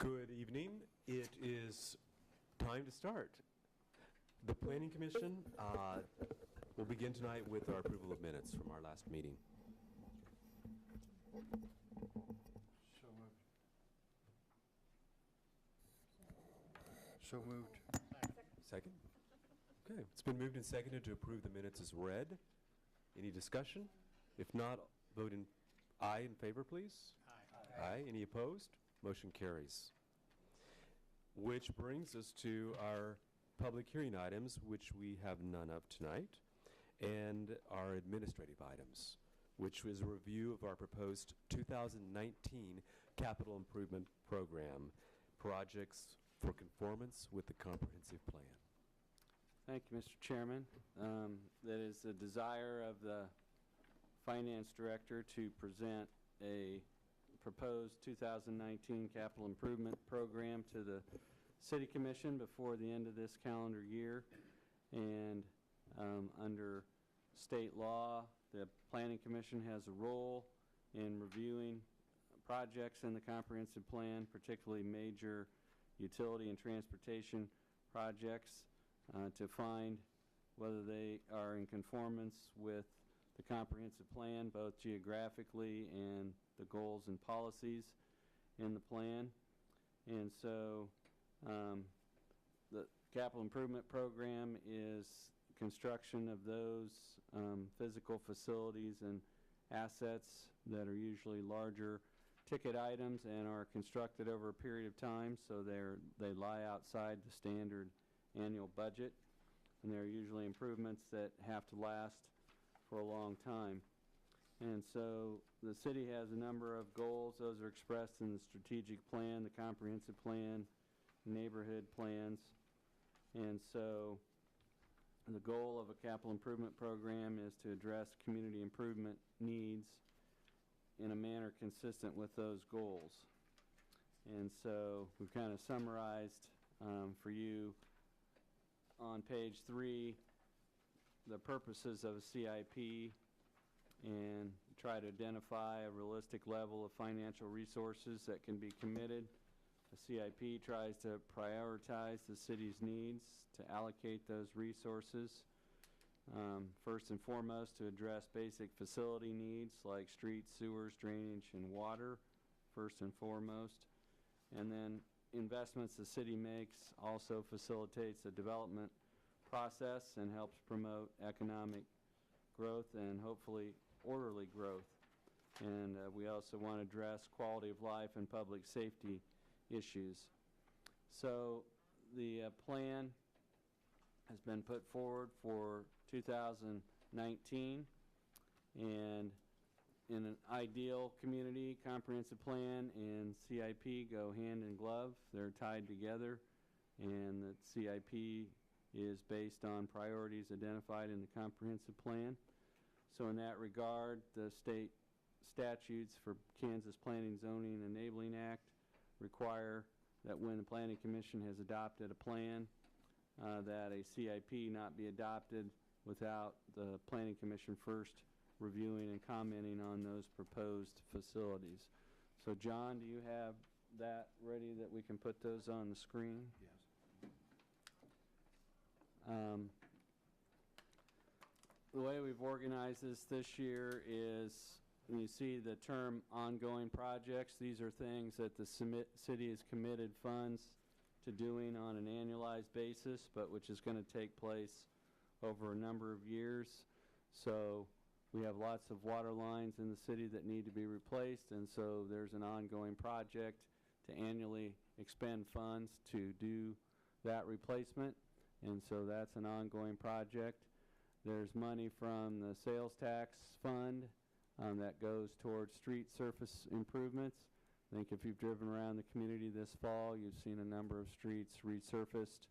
Good evening. It is time to start. The Planning Commission will begin tonight with our approval of minutes from our last meeting. So moved. Second? Okay. It's been moved and seconded to approve the minutes as read. Any discussion? If not, vote in aye in favor, please. Aye. Aye. Any opposed? Motion carries. Which brings us to our public hearing items, which we have none of tonight, and our administrative items, which is a review of our proposed 2019 capital improvement program projects for conformance with the comprehensive plan. Thank you, Mr. Chairman. That is the desire of the Finance Director to present a proposed 2019 capital improvement program to the City Commission before the end of this calendar year. And under state law, the Planning Commission has a role in reviewing projects in the comprehensive plan, particularly major utility and transportation projects, to find whether they are in conformance with the comprehensive plan, both geographically and the goals and policies in the plan. And so the capital improvement program is construction of those physical facilities and assets that are usually larger ticket items and are constructed over a period of time, so they lie outside the standard annual budget, and they're usually improvements that have to last for a long time. And so the city has a number of goals. Those are expressed in the strategic plan, the comprehensive plan, neighborhood plans. And so the goal of a capital improvement program is to address community improvement needs in a manner consistent with those goals. And so we've kind of summarized for you on page 3 the purposes of a CIP and try to identify a realistic level of financial resources that can be committed. The CIP tries to prioritize the city's needs to allocate those resources. First and foremost, to address basic facility needs like streets, sewers, drainage, and water, first and foremost. And then investments the city makes also facilitates the development process and helps promote economic growth and hopefully orderly growth. And we also want to address quality of life and public safety issues. So the plan has been put forward for 2019, and in an ideal community, comprehensive plan and CIP go hand in glove. They're tied together, and the CIP is based on priorities identified in the comprehensive plan. So in that regard, the state statutes for Kansas Planning, Zoning, and Enabling Act require that when the Planning Commission has adopted a plan, that a CIP not be adopted without the Planning Commission first reviewing and commenting on those proposed facilities. So John, do you have that ready that we can put those on the screen? Yes. The way we've organized this year is, when you see the term ongoing projects, these are things that the city has committed funds to doing on an annualized basis, but which is going to take place over a number of years. So we have lots of water lines in the city that need to be replaced, and so there's an ongoing project to annually expend funds to do that replacement, and so that's an ongoing project. There's money from the sales tax fund that goes towards street surface improvements. I think if you've driven around the community this fall, you've seen a number of streets resurfaced,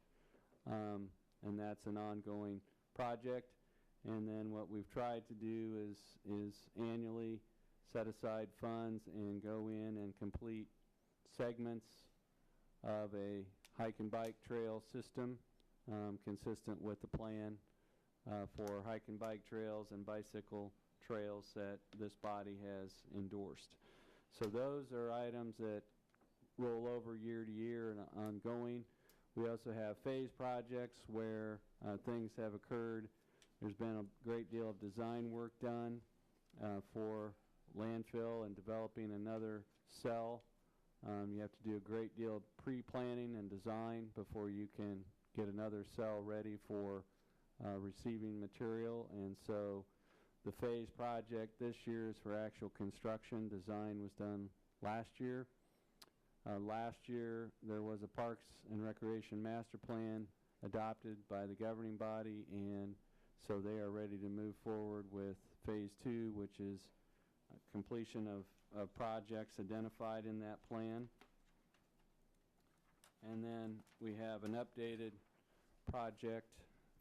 and that's an ongoing project. And then what we've tried to do is annually set aside funds and go in and complete segments of a hike and bike trail system consistent with the plan for hike and bike trails and bicycle trails that this body has endorsed. So those are items that roll over year to year and ongoing. We also have phase projects where things have occurred. There's been a great deal of design work done for landfill and developing another cell. You have to do a great deal of pre-planning and design before you can get another cell ready for receiving material. And so the phase project this year is for actual construction. Design was done last year. Last year there was a Parks and Recreation Master Plan adopted by the governing body, and so they are ready to move forward with phase 2, which is completion of projects identified in that plan. And then we have an updated project,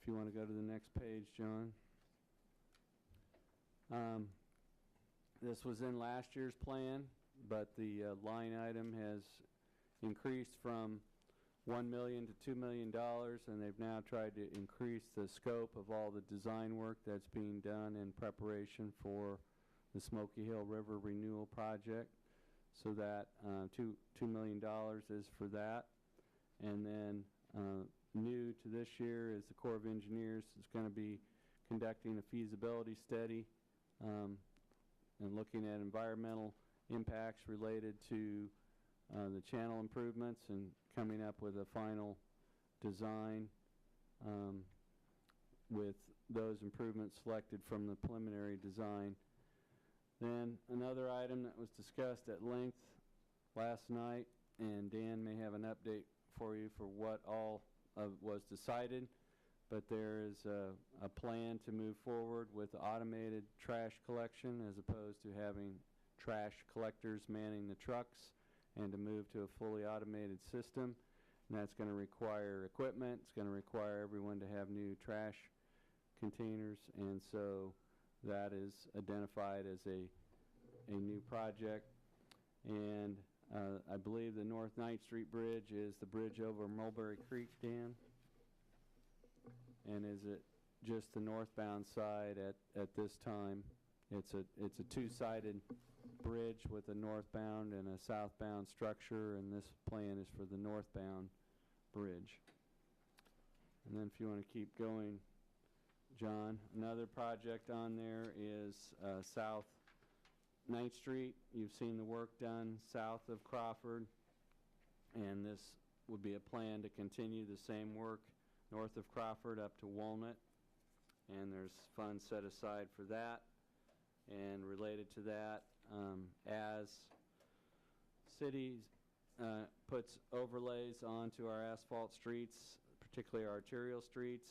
if you want to go to the next page, John. This was in last year's plan, but the line item has increased from $1 million to $2 million, and they've now tried to increase the scope of all the design work that's being done in preparation for the Smoky Hill River Renewal Project. So that $2 million is for that. And then new to this year is the Corps of Engineers is going to be conducting a feasibility study and looking at environmental impacts related to the channel improvements and coming up with a final design with those improvements selected from the preliminary design. Then another item that was discussed at length last night, and Dan may have an update for you for what all was decided, but there is a plan to move forward with automated trash collection as opposed to having trash collectors manning the trucks, and to move to a fully automated system. And that's going to require equipment. It's going to require everyone to have new trash containers, and so that is identified as a new project. And I believe the North 9th Street Bridge is the bridge over Mulberry Creek, Dan? And is it just the northbound side at this time? It's a two-sided bridge with a northbound and a southbound structure, and this plan is for the northbound bridge. And then if you want to keep going, John, another project on there is South 9th Street. You've seen the work done south of Crawford, and this would be a plan to continue the same work north of Crawford up to Walnut, and there's funds set aside for that. And related to that, as cities puts overlays onto our asphalt streets, particularly our arterial streets,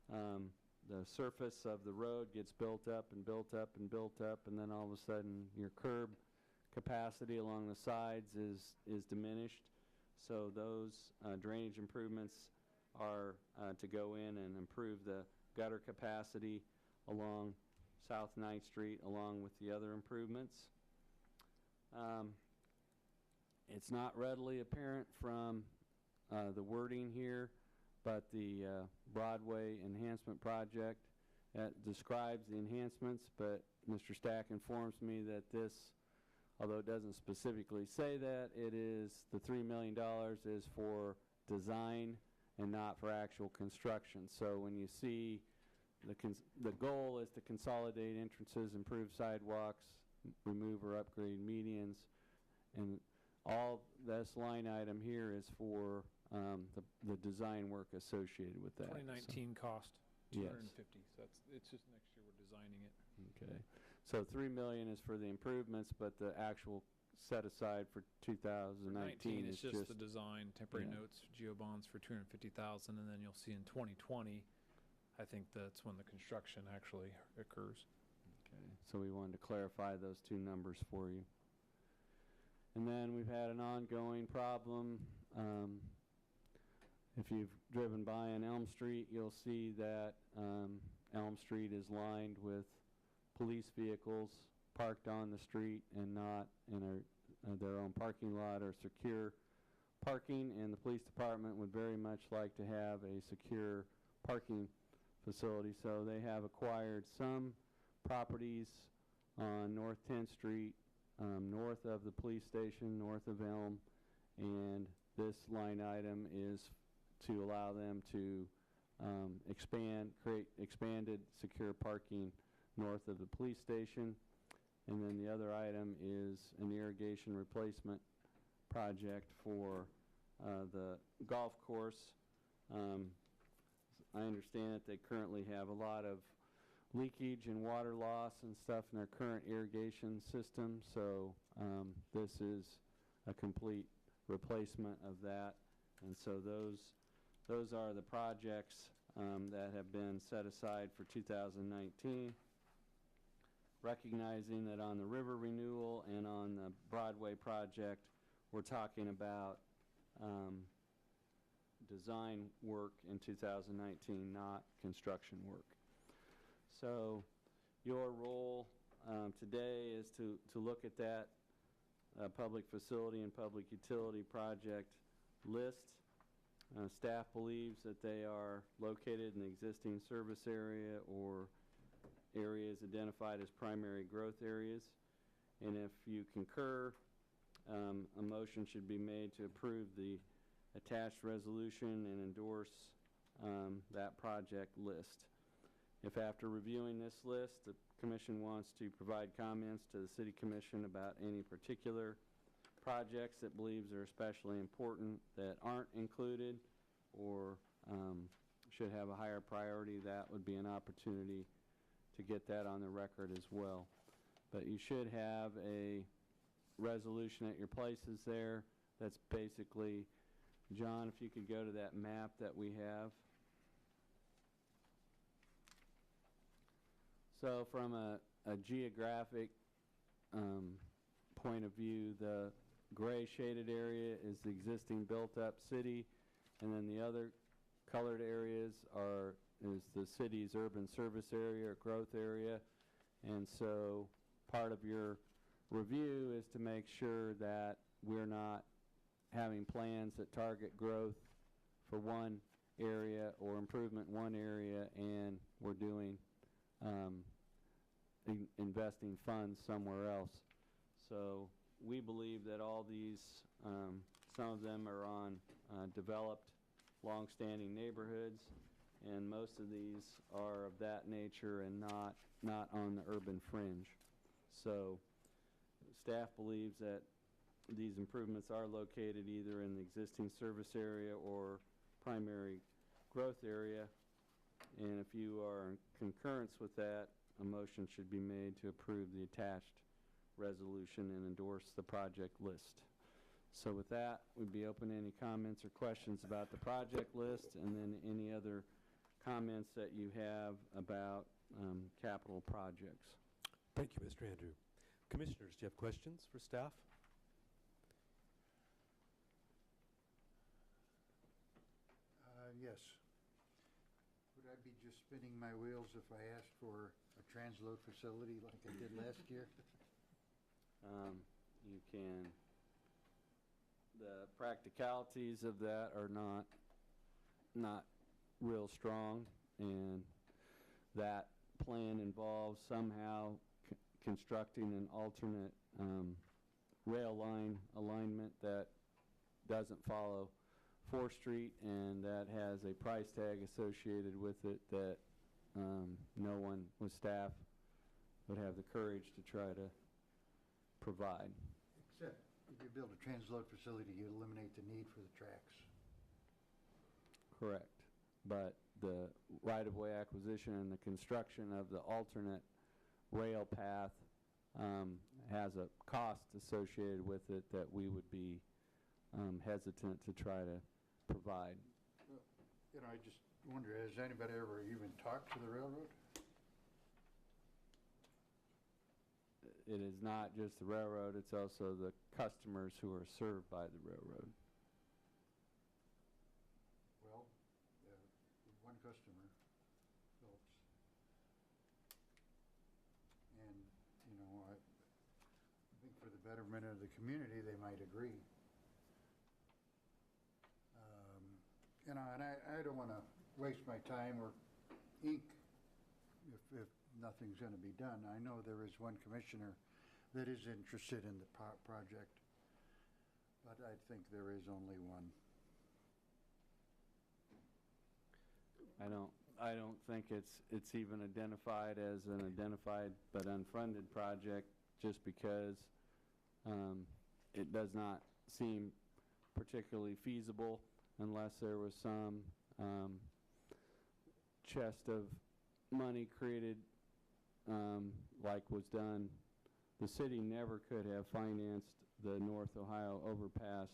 the surface of the road gets built up and built up and built up, and then all of a sudden your curb capacity along the sides is diminished. So those drainage improvements are to go in and improve the gutter capacity along South 9th Street, along with the other improvements. It's not readily apparent from the wording here, but the Broadway Enhancement Project describes the enhancements, but Mr. Stack informs me that this, although it doesn't specifically say that, it is the $3 million is for design and not for actual construction. So when you see the goal is to consolidate entrances, improve sidewalks, remove or upgrade medians, and all this line item here is for the design work associated with that. 2019 cost Yes. 250. So it's just next year we're designing it. Okay, so $3 million is for the improvements, but the actual set aside for 2019 19 is is just the design, temporary yeah. notes, geo bonds for 250,000, and then you'll see in 2020, I think that's when the construction actually occurs. Okay, so we wanted to clarify those two numbers for you. And then we've had an ongoing problem. If you've driven by on Elm Street, you'll see that Elm Street is lined with police vehicles parked on the street and not in their own parking lot or secure parking, and the police department would very much like to have a secure parking facility. So they have acquired some properties on North 10th Street, north of the police station, north of Elm, and this line item is to allow them to create expanded secure parking north of the police station. And then the other item is an irrigation replacement project for the golf course. I understand that they currently have a lot of leakage and water loss and stuff in their current irrigation system, so this is a complete replacement of that. And so those are the projects that have been set aside for 2019. Recognizing that on the river renewal and on the Broadway project, we're talking about design work in 2019, not construction work. So your role today is to look at that public facility and public utility project list. Staff believes that they are located in the existing service area or areas identified as primary growth areas. And if you concur, a motion should be made to approve the attached resolution and endorse that project list. If after reviewing this list, the Commission wants to provide comments to the City Commission about any particular projects that believes are especially important that aren't included or should have a higher priority, that would be an opportunity to get that on the record as well. But you should have a resolution at your places there that's basically, John, if you could go to that map that we have. So from a geographic point of view, the gray shaded area is the existing built-up city, and then the other colored areas is the city's urban service area or growth area. And so part of your review is to make sure that we're not having plans that target growth for one area or improvement in one area, and we're doing investing funds somewhere else. So we believe that all these, some of them are on developed, long-standing neighborhoods, and most of these are of that nature and not on the urban fringe. So staff believes that these improvements are located either in the existing service area or primary growth area. And if you are in concurrence with that, a motion should be made to approve the attached resolution and endorse the project list. So with that, we'd be open to any comments or questions about the project list, and then any other comments that you have about capital projects. Thank you, Mr. Andrew. Commissioners, do you have questions for staff? Yes. Would I be just spinning my wheels if I asked for a transload facility like I did last year? You can. The practicalities of that are not real strong, and that plan involves somehow constructing an alternate rail line alignment that doesn't follow 4th Street, and that has a price tag associated with it that no one with staff would have the courage to try to provide. Except if you build a transload facility, you eliminate the need for the tracks. Correct. But the right-of-way acquisition and the construction of the alternate rail path has a cost associated with it that we would be hesitant to try to provide. You know, I just wonder, has anybody ever even talked to the railroad? It is not just the railroad, it's also the customers who are served by the railroad. Well, one customer, Phillips. And, you know, I think for the betterment of the community, they might agree. You know, and I don't want to waste my time or ink if nothing's going to be done. I know there is one commissioner that is interested in the project. but I think there is only one. I don't think it's even identified as an identified but unfunded project, just because it does not seem particularly feasible unless there was some chest of money created like was done. The city never could have financed the North Ohio overpass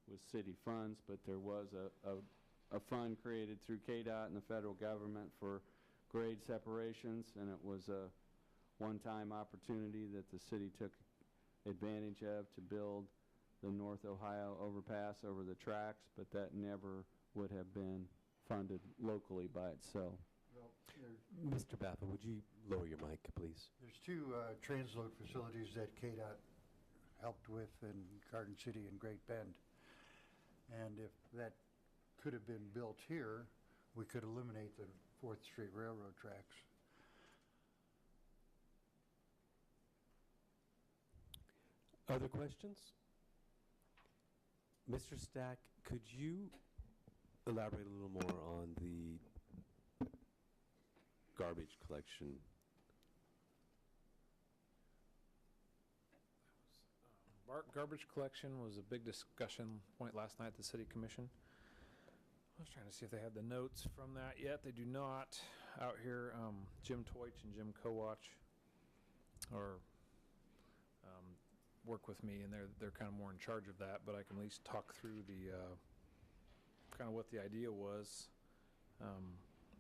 with city funds, but there was a fund created through KDOT and the federal government for grade separations, and it was a one-time opportunity that the city took advantage of to build the North Ohio overpass over the tracks, but that never would have been funded locally by itself. Well, Mr. Baffa, would you lower your mic, please? there's two transload facilities that KDOT helped with in Garden City and Great Bend. And if that could have been built here, we could eliminate the 4th Street Railroad tracks. Other questions? Mr. Stack, could you elaborate a little more on the garbage collection? Garbage collection was a big discussion point last night at the City Commission. I was trying to see if they had the notes from that yet. They do not. Out here, Jim Toich and Jim Kowach are work with me, and they're kind of more in charge of that. But I can at least talk through the kind of what the idea was.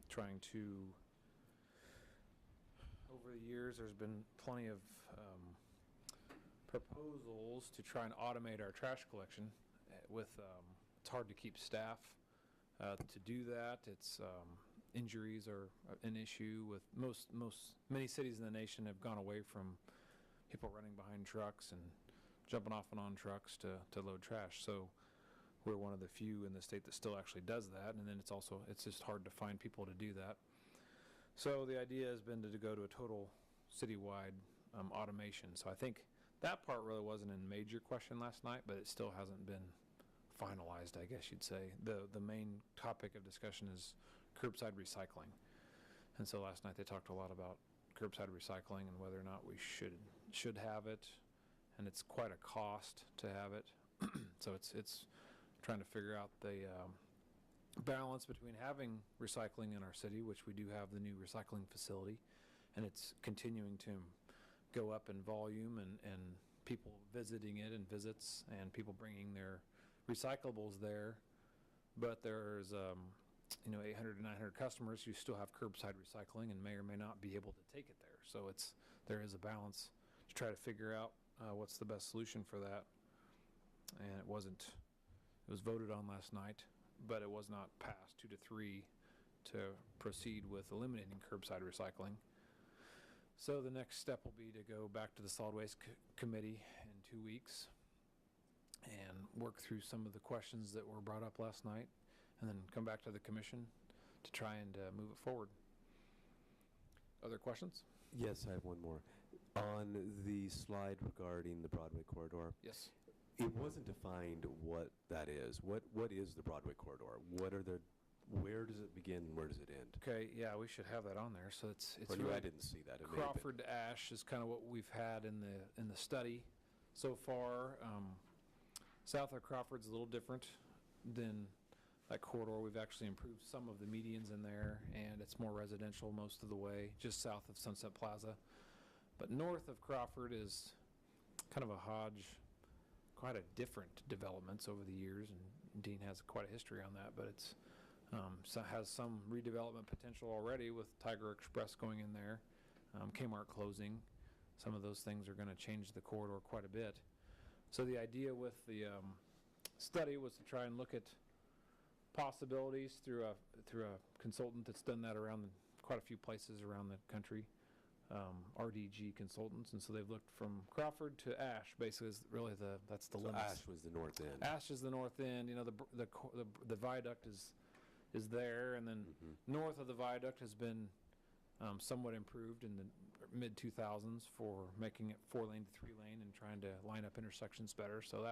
Trying to, over the years, there's been plenty of proposals to try and automate our trash collection. With it's hard to keep staff to do that. It's injuries are an issue with many cities in the nation have gone away from people running behind trucks and jumping off and on trucks to load trash. So we're one of the few in the state that still actually does that. And then it's just hard to find people to do that. So the idea has been to go to a total citywide automation. So I think that part really wasn't in major question last night, but it still hasn't been finalized, I guess you'd say. The main topic of discussion is curbside recycling. And so last night they talked a lot about curbside recycling and whether or not we should have it, and it's quite a cost to have it. So it's trying to figure out the balance between having recycling in our city, which we do have the new recycling facility, and it's continuing to go up in volume, and people visiting it and visits, and people bringing their recyclables there. But there's 800 to 900 customers who still have curbside recycling and may or may not be able to take it there. So there is a balance to try to figure out what's the best solution for that. And it was voted on last night, but it was not passed 2-3 to proceed with eliminating curbside recycling. So the next step will be to go back to the Solid Waste Committee in 2 weeks and work through some of the questions that were brought up last night, and then come back to the commission to try and move it forward. Other questions? Yes, I have one more. On the slide regarding the Broadway corridor, Yes. it wasn't defined what that is. What is the Broadway corridor? Where does it begin and where does it end? Okay, yeah, we should have that on there. So it's Or no, really I didn't see that. It may have been- Crawford to Ash is kind of what we've had in the study so far. South of Crawford's a little different than that corridor. We've actually improved some of the medians in there, and it's more residential most of the way, just south of Sunset Plaza. But north of Crawford is kind of a hodge, quite a different developments over the years, and Dean has quite a history on that, but it's has some redevelopment potential already with Tiger Express going in there, Kmart closing. Some of those things are going to change the corridor quite a bit. So the idea with the study was to try and look at possibilities through a consultant that's done that around quite a few places around the country, RDG Consultants, and so they've looked from Crawford to Ash. Basically, is really that's the So limits. Ash was the north end. Ash is the north end. The viaduct is there, and then north of the viaduct has been somewhat improved in the mid-2000s for making it 4-lane to 3-lane and trying to line up intersections better. So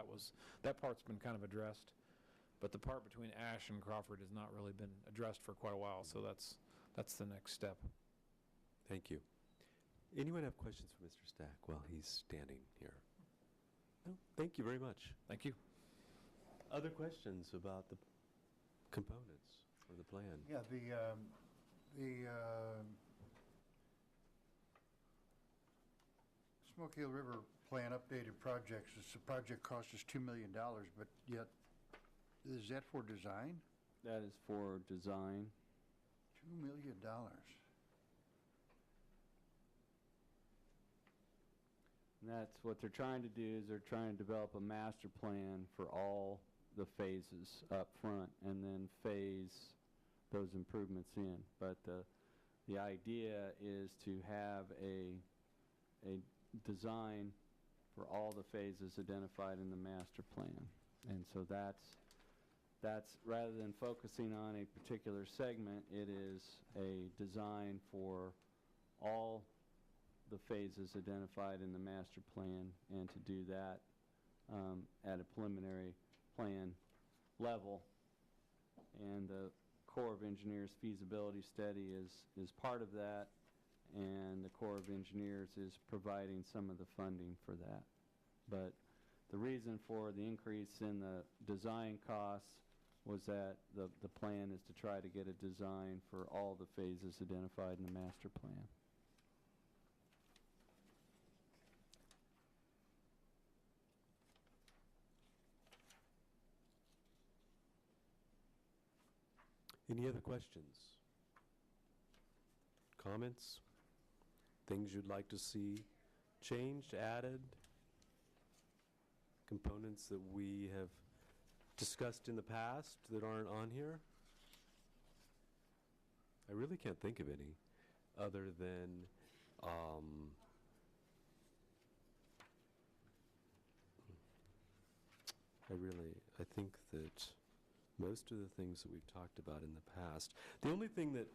that part's been kind of addressed. But the part between Ash and Crawford has not really been addressed for quite a while, so that's the next step. Thank you. Anyone have questions for Mr. Stack while he's standing here? No? Thank you very much. Thank you. Other questions about the components or the plan? Yeah, the Smoky Hill River Plan updated projects, the project cost us $2 million, but yet, is that for design? That is for design. $2 million. And that's what they're trying to do, is they're trying to develop a master plan for all the phases up front and then phase those improvements in. But the idea is to have a design for all the phases identified in the master plan. And so that's rather than focusing on a particular segment, it is a design for all the phases identified in the master plan, and to do that at a preliminary plan level. And the Corps of Engineers feasibility study is part of that, and the Corps of Engineers is providing some of the funding for that. But the reason for the increase in the design costs was that the plan is to try to get a design for all the phases identified in the master plan. Any other questions? Comments? Things you'd like to see changed, added? Components that we have discussed in the past that aren't on here? I really can't think of any other than I think that most of the things that we've talked about in the past. The only thing that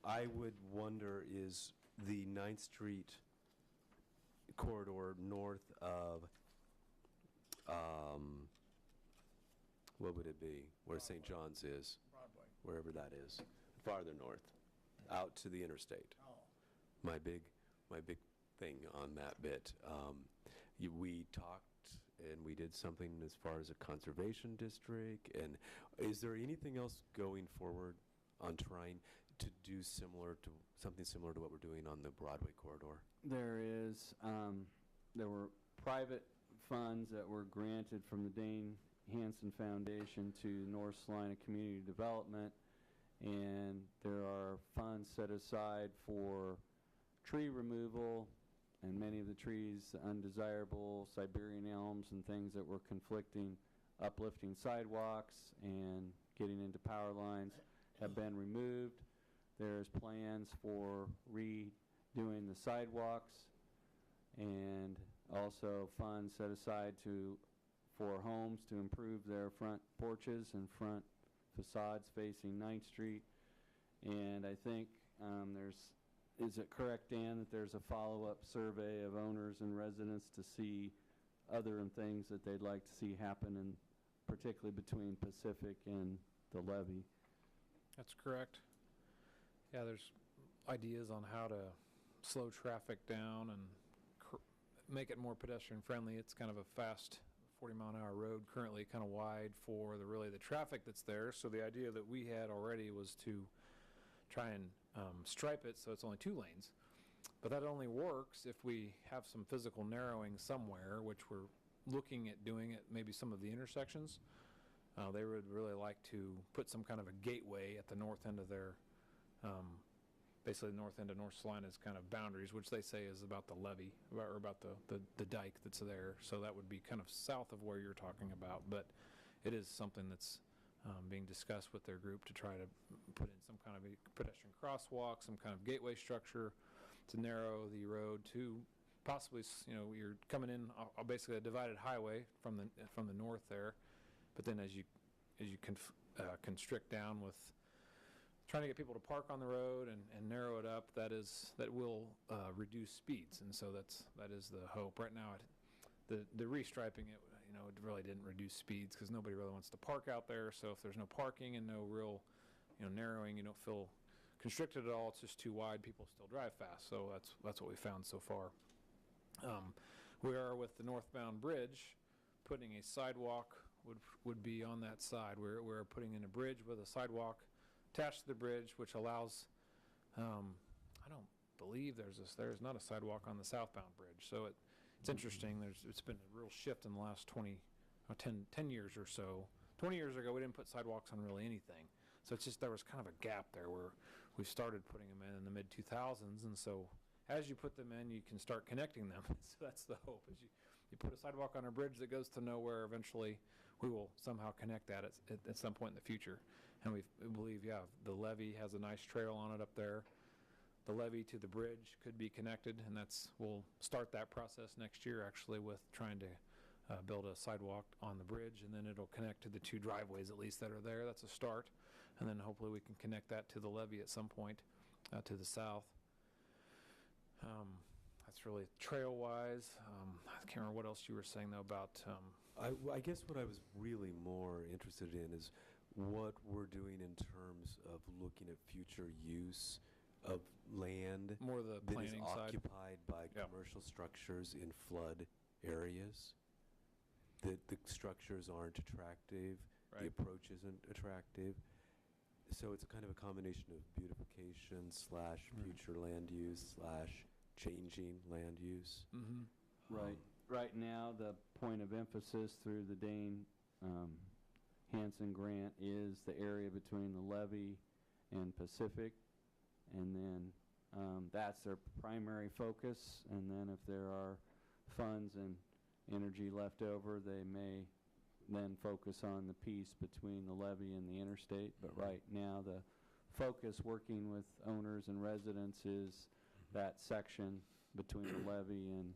I would wonder is the 9th Street corridor north of, what would it be, where St. John's is? Broadway. Wherever that is, farther north, out to the interstate. Oh. My big thing on that bit. We talked and we did something as far as a conservation district. And is there anything else going forward on trying to do something similar to what we're doing on the Broadway corridor? There is, there were private funds that were granted from the Dane Hansen Foundation to North Salina Community Development, and there are funds set aside for tree removal, and many of the trees, undesirable Siberian elms and things that were conflicting, uplifting sidewalks and getting into power lines, have been removed. There's plans for redoing the sidewalks, and also funds set aside for homes to improve their front porches and front facades facing 9th Street. And I think is it correct, Dan, that there's a follow-up survey of owners and residents to see other things that they'd like to see happen, and particularly between Pacific and the levee? That's correct. Yeah, there's ideas on how to slow traffic down and make it more pedestrian friendly. It's kind of a fast 40-mile-an-hour road, currently kind of wide for the traffic that's there. So the idea that we had already was to try and stripe it so it's only 2 lanes. But that only works if we have some physical narrowing somewhere, which we're looking at doing at maybe some of the intersections. They would really like to put some kind of a gateway at the north end of their, basically the north end of North Salina's kind of boundaries, which they say is about the levee, or about the dike that's there. So that would be kind of south of where you're talking about. But it is something that's being discussed with their group to try to put in some kind of a pedestrian crosswalk, some kind of gateway structure to narrow the road to possibly, you're coming in basically a divided highway from the north there, but then as you constrict down with trying to get people to park on the road and narrow it up, that will reduce speeds, and so that is the hope. Right now, the restriping it, it really didn't reduce speeds because nobody really wants to park out there. So if there's no parking and no real, narrowing, you don't feel constricted at all. It's just too wide. People still drive fast. So that's what we found so far. We are with the northbound bridge, putting a sidewalk would be on that side. We're putting in a bridge with a sidewalk attached to the bridge, which allows, I don't believe there's not a sidewalk on the southbound bridge. So it's interesting. It's been a real shift in the last 10 years or so. 20 years ago, we didn't put sidewalks on really anything. So it's just there was kind of a gap there where we started putting them in the mid-2000s. And so as you put them in, you can start connecting them. So that's the hope. Is you put a sidewalk on a bridge that goes to nowhere, eventually we will somehow connect that at some point in the future. And we believe, the levee has a nice trail on it up there. The levee to the bridge could be connected, and we'll start that process next year, actually, with trying to build a sidewalk on the bridge, and then it'll connect to the two driveways, at least, that are there. That's a start. And then hopefully we can connect that to the levee at some point to the south. That's really trail-wise. I can't remember what else you were saying, though, about... I guess what I was really more interested in is what we're doing in terms of looking at future use of land more the that is planning side. occupied by commercial structures in flood areas. The structures aren't attractive. Right. The approach isn't attractive. So it's kind of a combination of beautification / future land use / changing land use. Mm-hmm. Right. Right now, the point of emphasis through the Dane Hansen grant is the area between the levee and Pacific, and then that's their primary focus. And then if there are funds and energy left over, they may then focus on the piece between the levee and the interstate. But right now, the focus working with owners and residents is that section between the levee and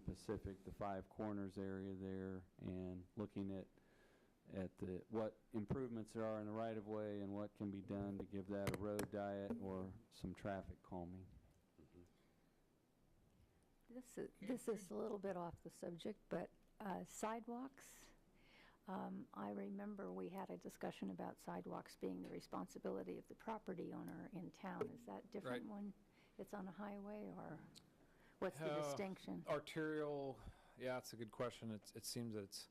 Pacific, the Five Corners area there, and looking at what improvements there are in the right-of-way and what can be done to give that a road diet or some traffic calming. This is a little bit off the subject, but sidewalks. I remember we had a discussion about sidewalks being the responsibility of the property owner in town. Is that different Right. when it's on a highway, or what's the distinction? Arterial, it's a good question. It seems that it's,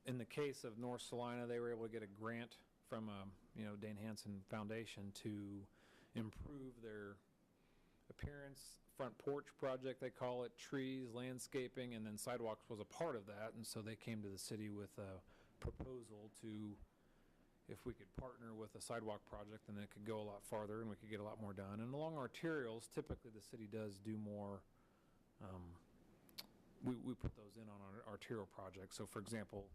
in the case of North Salina, they were able to get a grant from Dane Hansen Foundation to improve their appearance, front porch project, they call it, trees, landscaping, and then sidewalks was a part of that. And so they came to the city with a proposal to, if we could partner with a sidewalk project, then it could go a lot farther and we could get a lot more done. And along arterials, typically the city does do more, we put those in on our arterial projects. So for example,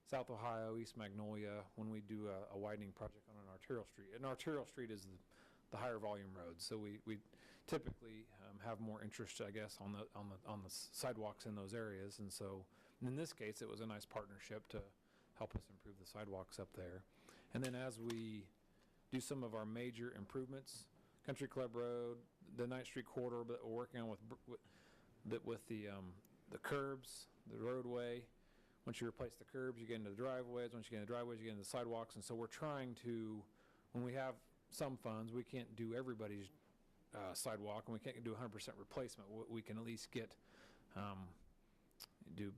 South Ohio, East Magnolia, when we do a widening project on an arterial street, is the higher volume roads. So we typically have more interest, I guess, on the sidewalks in those areas. And so in this case, it was a nice partnership to help us improve the sidewalks up there. And then as we do some of our major improvements, Country Club Road, the 9th Street corridor that we're working on with the curbs, the roadway. Once you replace the curbs, you get into the driveways. Once you get into the driveways, you get into the sidewalks. And so we're trying to, when we have some funds, we can't do everybody's sidewalk, and we can't do 100% replacement. We can at least get do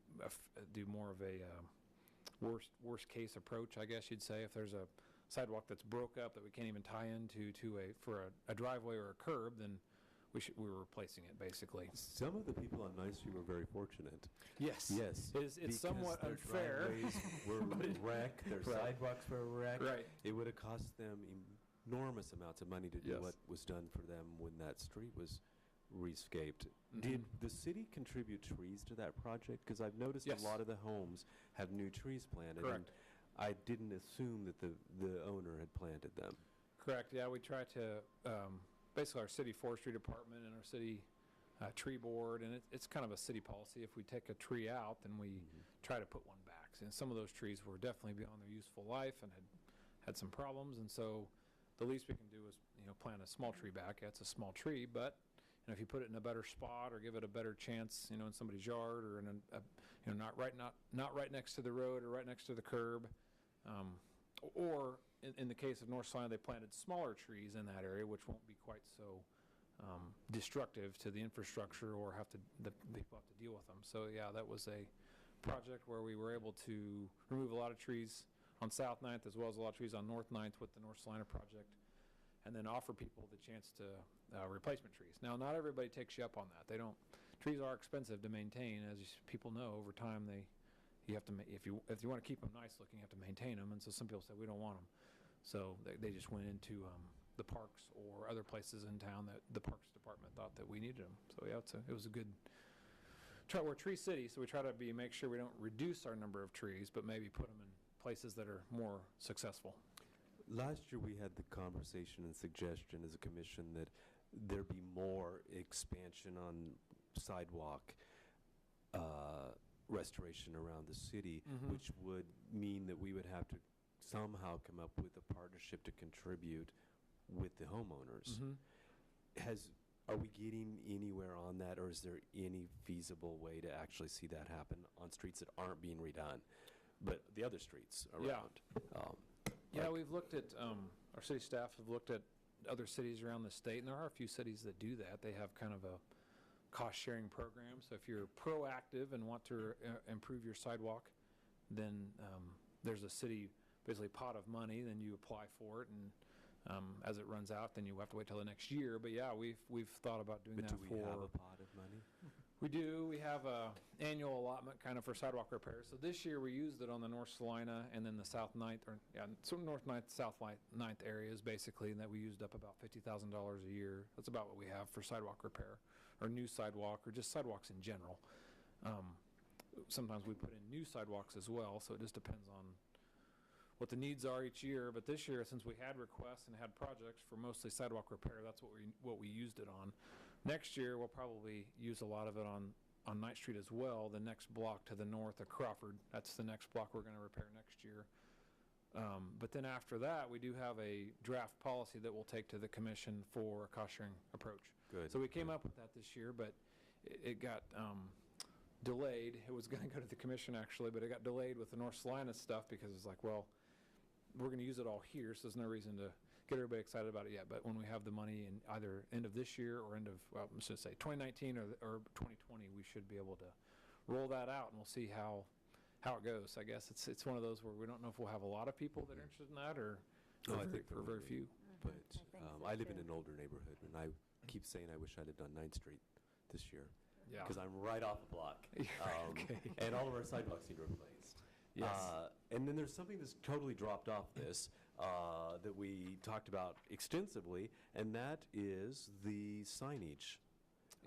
more of a worst case approach, I guess you'd say. If there's a sidewalk that's broke up that we can't even tie into for a driveway or a curb, then we're replacing it, basically. Some of the people on 9th Street were very fortunate. Yes. It's somewhat their unfair. driveways were wrecked, their sidewalks were wrecked. Right. It would have cost them enormous amounts of money to do Yes. what was done for them when that street was rescaped. Mhm. Did the city contribute trees to that project? Because I've noticed Yes. a lot of the homes have new trees planted. Correct. And I didn't assume that the owner had planted them. Correct. Yeah, we try to, basically our city forestry department and our city tree board, and it's kind of a city policy. If we take a tree out, then we try to put one back. And some of those trees were definitely beyond their useful life and had some problems. And so the least we can do is, plant a small tree back. Yeah, it's a small tree, but if you put it in a better spot or give it a better chance, in somebody's yard or in not right next to the road or right next to the curb, or in the case of North Salina, they planted smaller trees in that area, which won't be quite so destructive to the infrastructure or the people have to deal with them. So yeah, that was a project where we were able to remove a lot of trees on South 9th as well as a lot of trees on North 9th with the North Salina project, and then offer people the chance to replacement trees. Now, not everybody takes you up on that. Trees are expensive to maintain, as people know. Over time, you have to if you want to keep them nice looking, you have to maintain them. And so some people say we don't want them, so they just went into the parks or other places in town that the Parks Department thought that we needed them. So yeah, it was a good. We're a tree city, so we try to make sure we don't reduce our number of trees, but maybe put them in places that are more successful. Last year, we had the conversation and suggestion as a commission that there be more expansion on sidewalk restoration around the city, which would mean that we would have to somehow come up with a partnership to contribute with the homeowners. Are we getting anywhere on that, or is there any feasible way to actually see that happen on streets that aren't being redone, but the other streets around? Yeah, we've looked at, our city staff have looked at other cities around the state, and there are a few cities that do that. They have kind of a cost-sharing program. So if you're proactive and want to improve your sidewalk, then there's a city, basically pot of money, then you apply for it, and as it runs out, then you have to wait till the next year. But yeah, we've thought about doing that for... But do we have a pot of money? We do. We have a annual allotment kind of for sidewalk repairs. So this year we used it on the North Salina and then the South 9th, so North 9th, South 9th areas basically, and that we used up about $50,000 a year. That's about what we have for sidewalk repair or new sidewalk or just sidewalks in general. Sometimes we put in new sidewalks as well, so it just depends on what the needs are each year. But this year, since we had requests and had projects for mostly sidewalk repair, that's what we used it on. Next year, we'll probably use a lot of it on 9th Street as well, the next block to the north of Crawford. That's the next block we're going to repair next year. But then after that, we do have a draft policy that we'll take to the commission for a cost-sharing approach. Good. So we came up with that this year, but it got delayed. It was going to go to the commission, actually, but it got delayed with the North Salina stuff because it's like, well, we're going to use it all here, so there's no reason to get everybody excited about it yet. But when we have the money in either end of this year or I'm just going to say 2019 or 2020, we should be able to roll that out, and we'll see how it goes. I guess it's one of those where we don't know if we'll have a lot of people that are interested in that or I think for very few. But I live in too. an older neighborhood, and I keep saying I wish I lived on 9th Street this year. Yeah. Because I'm right off the block. Okay. And all of our sidewalks need replaced. Yes. And then there's something that's totally dropped off this that we talked about extensively, and that is the signage.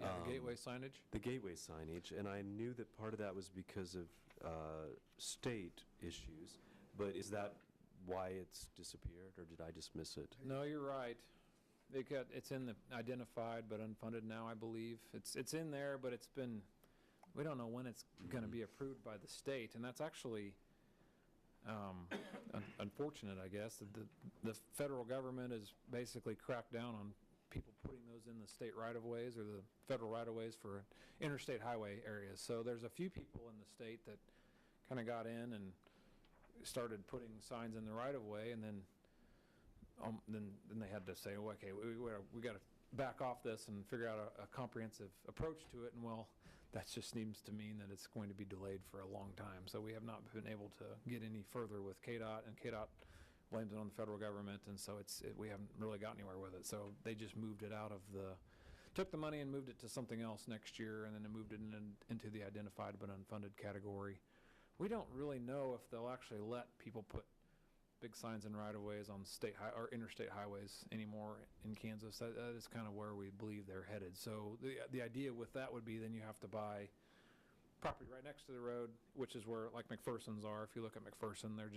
Yeah, the gateway signage. The gateway signage, and I knew that part of that was because of state issues, but is that why it's disappeared, or did I just miss it? No, you're right. It's in the identified but unfunded now, I believe. It's in there, but we don't know when it's going to be approved by the state, and that's actually unfortunate, I guess. The federal government has basically cracked down on people putting those in the state right-of-ways or the federal right-of-ways for interstate highway areas. So there's a few people in the state that kind of got in and started putting signs in the right-of-way, and then they had to say, well, okay, we got to back off this and figure out a comprehensive approach to it. And well, that just seems to mean that it's going to be delayed for a long time. So we have not been able to get any further with KDOT, and KDOT blames it on the federal government, and so we haven't really got anywhere with it. So they just moved it took the money and moved it to something else next year, and then it moved it into the identified but unfunded category. We don't really know if they'll actually let people put big signs in right-of-ways on state or interstate highways anymore in Kansas. That is kind of where we believe they're headed. So the idea with that would be then you have to buy property right next to the road, which is where like McPherson's are. If you look at McPherson, they're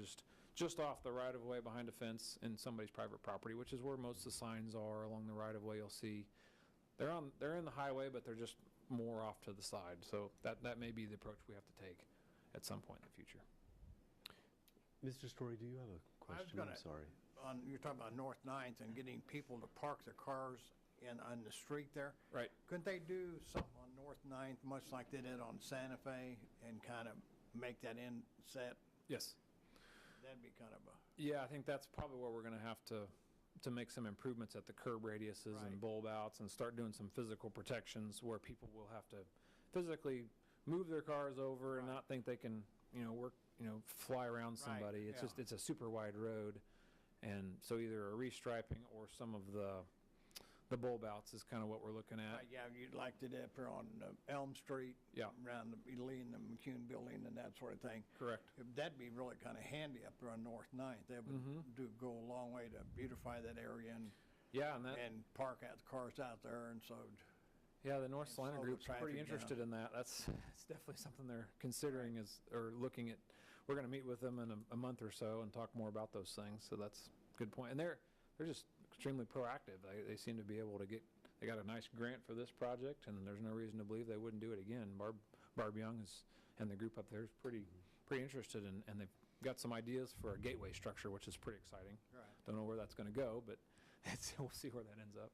just off the right-of-way behind a fence in somebody's private property, which is where most of the signs are along the right-of-way. You'll see they're in the highway, but they're just more off to the side. So that may be the approach we have to take at some point in the future. Mr. Story, do you have a question? I'm sorry. you're talking about North 9th and getting people to park their cars on the street there. Right. Couldn't they do something on North 9th, much like they did on Santa Fe, and kind of make that inset? Yes. That'd be kind of a, Yeah, I think that's probably where we're going to have to make some improvements at the curb radiuses and Right. bulb outs and start doing some physical protections where people will have to physically move their cars over and Right. not think they can, work, fly around somebody. It's yeah. just, it's a super wide road. And so either a restriping or some of the bulb outs is kind of what we're looking at. yeah, you'd like to do up there on Elm Street. Yeah. Around the Lee and the McCune building and that sort of thing. Correct. That'd be really kind of handy up there on North 9th. That would go a long way to beautify that area Yeah, and that, and park out the cars out there, and so yeah, the North and Salina slow the group's pretty traffic interested in that. It's definitely something they're considering or looking at. We're going to meet with them in a month or so and talk more about those things. So that's a good point. And they're just extremely proactive. They seem to be able to they got a nice grant for this project, and there's no reason to believe they wouldn't do it again. Barb Young and the group up there is pretty interested in, and they've got some ideas for a gateway structure, which is pretty exciting. Right. Don't know where that's going to go, but we'll see where that ends up.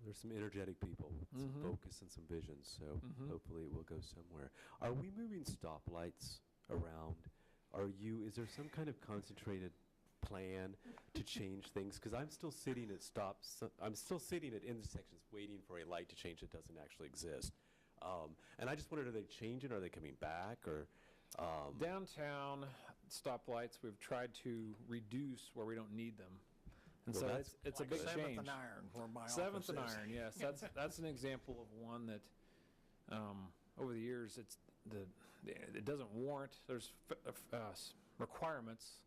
There's some energetic people with some focus and some vision, so hopefully it will go somewhere. Are we moving stoplights around? Is there some kind of concentrated plan to change things? Because I'm still sitting at I'm still sitting at intersections waiting for a light to change that doesn't actually exist. And I just wondered, are they changing? Are they coming back? Or Downtown stoplights, we've tried to reduce where we don't need them. And Well, so that's it's like a big 7th change. and Iron, where my Seventh and office is. Iron, yes. That's an example of one that over the years it doesn't warrant. There's requirements.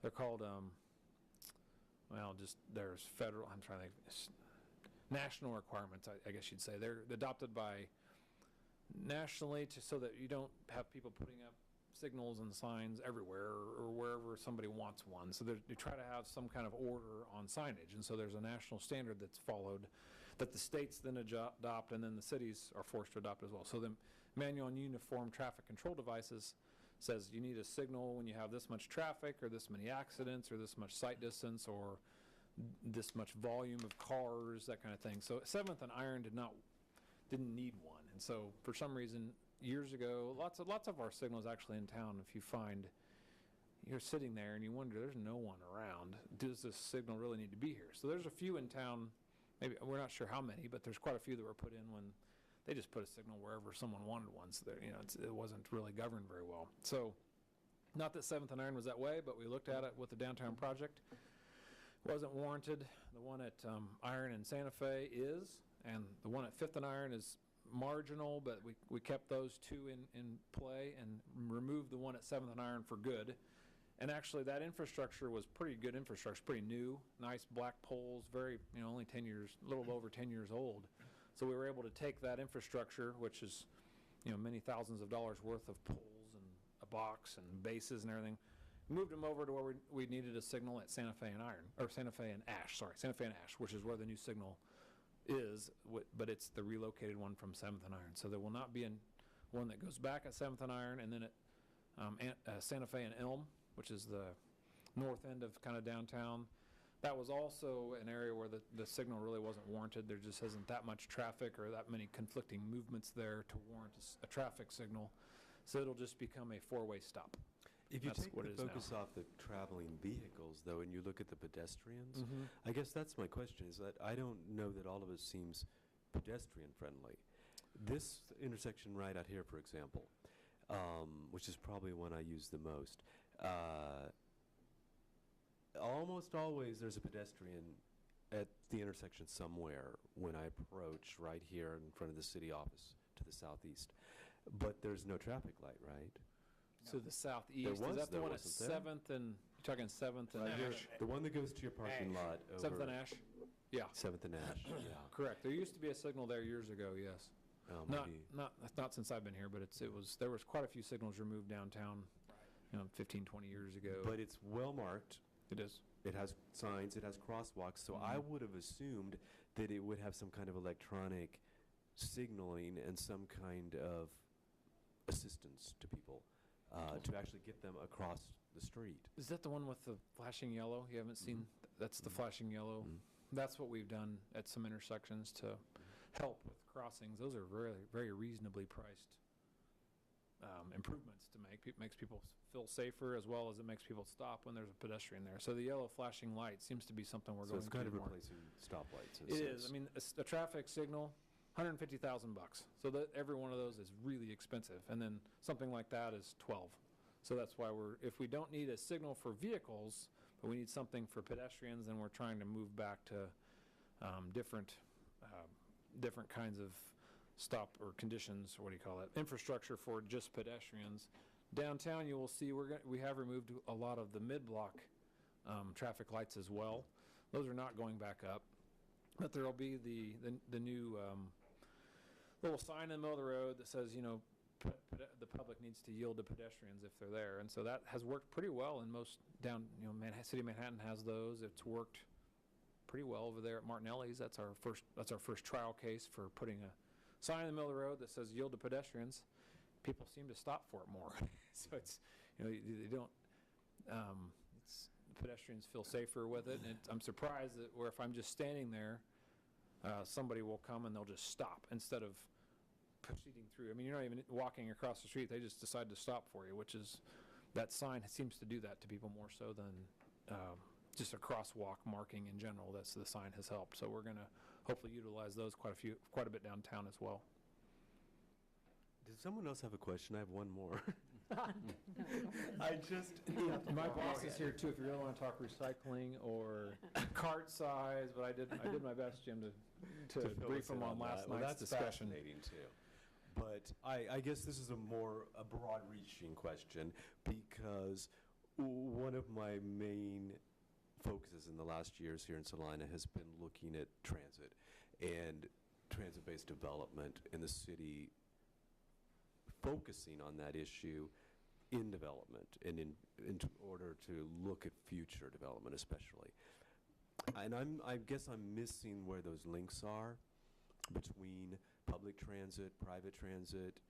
They're called there's federal. I'm trying to think. National requirements, I guess you'd say. They're adopted by nationally so that you don't have people putting up signals and signs everywhere or wherever somebody wants one. So they try to have some kind of order on signage. And so there's a national standard that's followed that the states then adopt, and then the cities are forced to adopt as well. So the Manual on Uniform Traffic Control Devices says you need a signal when you have this much traffic or this many accidents or this much sight distance or this much volume of cars, that kind of thing. So 7th and Iron didn't need one. And so for some reason, years ago, lots of our signals actually in town, if you find you're sitting there and you wonder, there's no one around, does this signal really need to be here? So there's a few in town, maybe we're not sure how many, but there's quite a few that were put in when they just put a signal wherever someone wanted one. So it wasn't really governed very well. So not that 7th and Iron was that way, but we looked at it with the downtown project. Wasn't warranted. The one at Iron and Santa Fe is, and the one at 5th and Iron is marginal, but we kept those two in play and removed the one at 7th and Iron for good. And actually that infrastructure was pretty good infrastructure, pretty new, nice black poles, very, only 10 years, a little over 10 years old. So we were able to take that infrastructure, which is, many thousands of dollars worth of poles and a box and bases and everything, moved them over to where we needed a signal at Santa Fe and Santa Fe and Ash, which is where the new signal is, but it's the relocated one from 7th and Iron. So there will not be one that goes back at 7th and Iron, and then at Santa Fe and Elm, which is the north end of kind of downtown. That was also an area where the signal really wasn't warranted. There just isn't that much traffic or that many conflicting movements there to warrant a traffic signal. So it'll just become a four-way stop. if you That's take what the it is now. focus off the traveling vehicles, though, and you look at the pedestrians, I guess that's my question, is that I don't know that all of it seems pedestrian-friendly. This intersection right out here, for example, which is probably one I use the most, almost always there's a pedestrian at the intersection somewhere when I approach right here in front of the city office to the southeast. But there's no traffic light, right? So the southeast, There is that the was, one at wasn't there? 7th and, you're talking 7th and Right here, Ash? the one that goes to your parking lot over 7th and Ash? Yeah, 7th and Ash, yeah. correct. There used to be a signal there years ago, yes. Maybe. Not since I've been here, but there was quite a few signals removed downtown, 15, 20 years ago. But it's well marked. It is. It has signs, it has crosswalks, so I would have assumed that it would have some kind of electronic signaling and some kind of assistance to people to actually get them across the street. Is that the one with the flashing yellow? You haven't seen? That's the flashing yellow. That's what we've done at some intersections to help with crossings. Those are very, very reasonably priced improvements to make. It makes people feel safer as well as it makes people stop when there's a pedestrian there. So the yellow flashing light seems to be something we're So going it's to kind of do more. replacing stoplights. It is. I mean, a traffic signal, $150,000. So that every one of those is really expensive, and then something like that is 12. So that's why if we don't need a signal for vehicles, but we need something for pedestrians, then we're trying to move back to different kinds of stop or conditions, or what do you call it, infrastructure for just pedestrians. Downtown, you will see we have removed a lot of the mid-block traffic lights as well. Those are not going back up, but there will be the new little sign in the middle of the road that says, the public needs to yield to pedestrians if they're there, and so that has worked pretty well in most City of Manhattan has those. It's worked pretty well over there at Martinelli's. That's our first trial case for putting a sign in the middle of the road that says yield to pedestrians. People seem to stop for it more, so it's they don't. Pedestrians feel safer with it, and I'm surprised that if I'm just standing there, somebody will come and they'll just stop instead of proceeding through. I mean, you're not even walking across the street. They just decide to stop for you, that sign seems to do that to people more so than just a crosswalk marking in general. The sign has helped. So we're going to hopefully utilize those quite a bit downtown as well. Did someone else have a question? I have one more. My boss is here too if you really want to talk recycling or cart size, but I did my best, Jim, to brief them on last night's discussion. That's fascinating too. But I guess this is a broad-reaching question, because one of my main focuses in the last years here in Salina has been looking at transit and transit-based development in the city, focusing on that issue in development and in order to look at future development especially. And I guess I'm missing where those links are between public transit, private transit,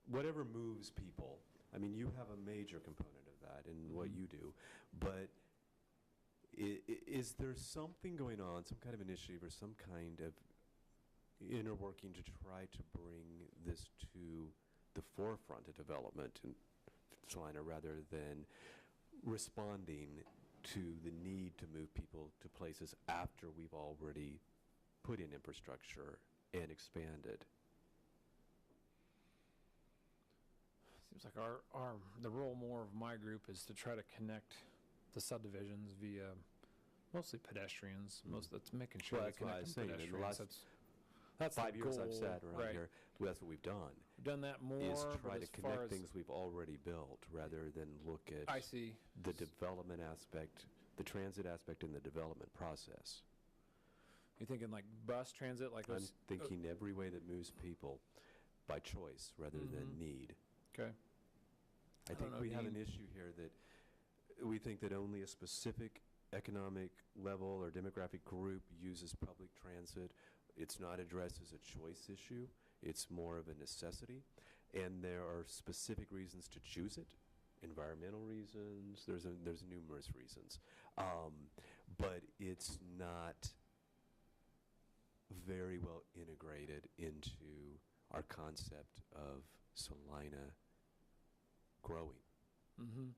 whatever moves people. I mean, you have a major component of that in what you do, but is there something going on, some kind of initiative or some kind of inner working to try to bring this to the forefront of development in Salina rather than responding to the need to move people to places after we've already put in infrastructure and expanded? Seems like the role more of my group is to try to connect the subdivisions via mostly pedestrians. That's making sure Well, they that's what I connect was them saying. In the pedestrians. last That's 5 the years I've goal, sat around right. here, that's what we've done, We've done that more, is but try to as far connect as things we've already built rather than look at I see. the development aspect, the transit aspect in the development process. You're thinking like bus transit, like I'm those. thinking every way that moves people by choice rather than need. Okay. I don't think know, we have an Dean. issue here that we think that only a specific economic level or demographic group uses public transit. It's not addressed as a choice issue. It's more of a necessity. And there are specific reasons to choose it. Environmental reasons. There's numerous reasons. But it's not very well integrated into our concept of Salina growing. Mm-hmm.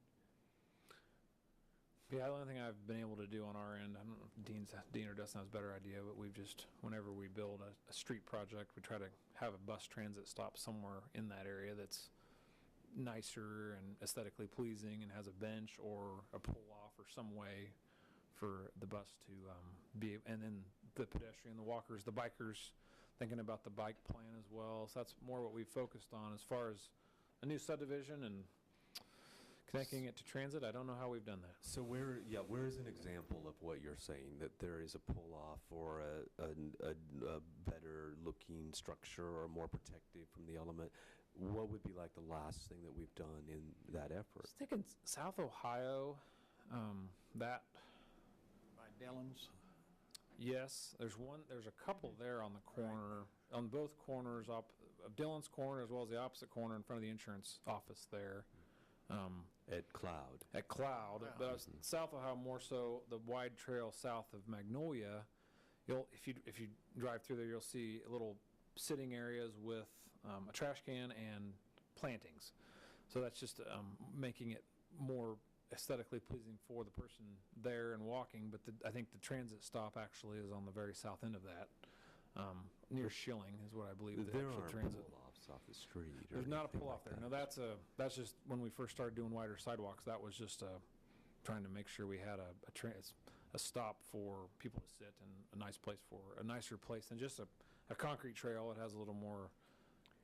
Yeah, the only thing I've been able to do on our end, I don't know if Dean or Dustin has a better idea, but we've just, whenever we build a street project, we try to have a bus transit stop somewhere in that area that's nicer and aesthetically pleasing and has a bench or a pull-off or some way for the bus to be, and then the pedestrian, the walkers, the bikers, thinking about the bike plan as well. So that's more what we've focused on as far as a new subdivision and connecting it to transit. I don't know how we've done that. So where is an example of what you're saying, that there is a pull-off or a better looking structure or more protective from the element? What would be like the last thing that we've done in that I effort? was thinking South Ohio, that, By Dillon's. yes, there's a couple there on the corner, on both corners of Dillon's corner as well as the opposite corner in front of the insurance office there. At Cloud. at Cloud, Wow. but south of Ohio, more so the wide trail south of Magnolia. If you drive through there, you'll see little sitting areas with a trash can and plantings. So that's just making it more aesthetically pleasing for the person there and walking. But I think the transit stop actually is on the very south end of that, near Schilling is what I believe. The There actual aren't transit. pull-offs off the street or There's not a anything pull-off like there. No, that. that's just when we first started doing wider sidewalks. That was just trying to make sure we had a stop for people to sit and a nicer place than just a concrete trail. It has a little more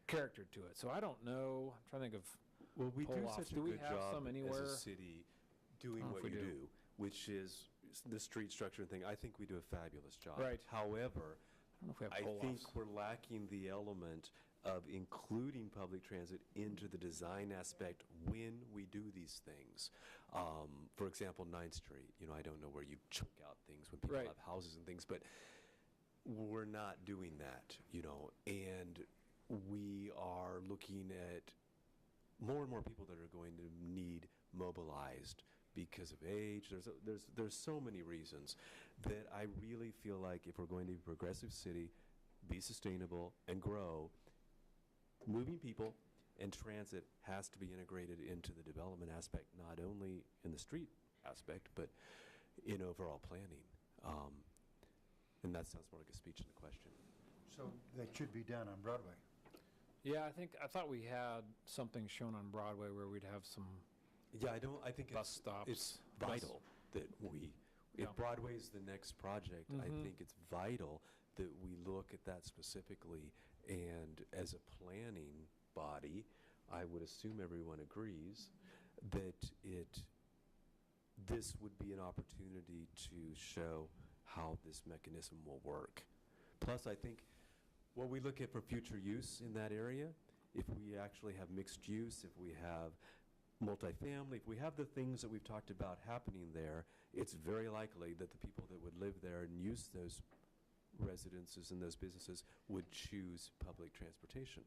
character to it. So I don't know. I'm trying to think of. Well, we do pull-offs. such a Do we good have job some as anywhere? a city doing I don't know what if you we do, do. which is the street structure thing. I think we do a fabulous job. Right. However, I don't know if we have I pull-offs. think we're lacking the element of including public transit into the design aspect when we do these things. For example, 9th Street, I don't know where you chunk out things when people Right. have houses and things, but we're not doing that, and we are looking at more and more people that are going to need mobilized because of age. There's so many reasons that I really feel like if we're going to be a progressive city, be sustainable, and grow, moving people and transit has to be integrated into the development aspect, not only in the street aspect, but in overall planning. And that sounds more like a speech than a question. So that should be done on Broadway. Yeah, I thought we had something shown on Broadway where we'd have some Yeah, I think bus it's stops. vital that we, Yeah. if Broadway's the next project, I Mhm. think it's vital that we look at that specifically. And as a planning body, I would assume everyone agrees that this would be an opportunity to show how this mechanism will work. Plus, I think what we look at for future use in that area, if we actually have mixed use, if we have multifamily, if we have the things that we've talked about happening there, it's very likely that the people that would live there and use those residences and those businesses would choose public transportation.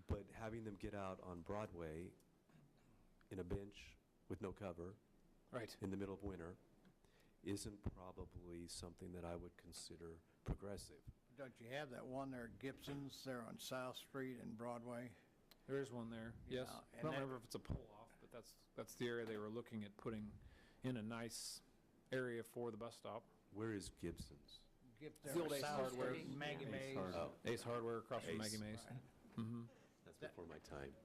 But having them get out on Broadway in a bench with no cover Right. in the middle of winter isn't probably something that I would consider progressive. Don't you have that one there at Gibson's there on South Street and Broadway? There is one there. Yes. Yeah, I and don't that- remember if it's a pull-off, but that's the area they were looking at putting in a nice area for the bus stop. Where is Gibson's? There the old on Ace South Hardware. Street, Maggie Ace Mae's. Hardware. Oh, Ace Hardware across from Ace. Maggie Mae's. Right. Mm-hmm. that's before my time.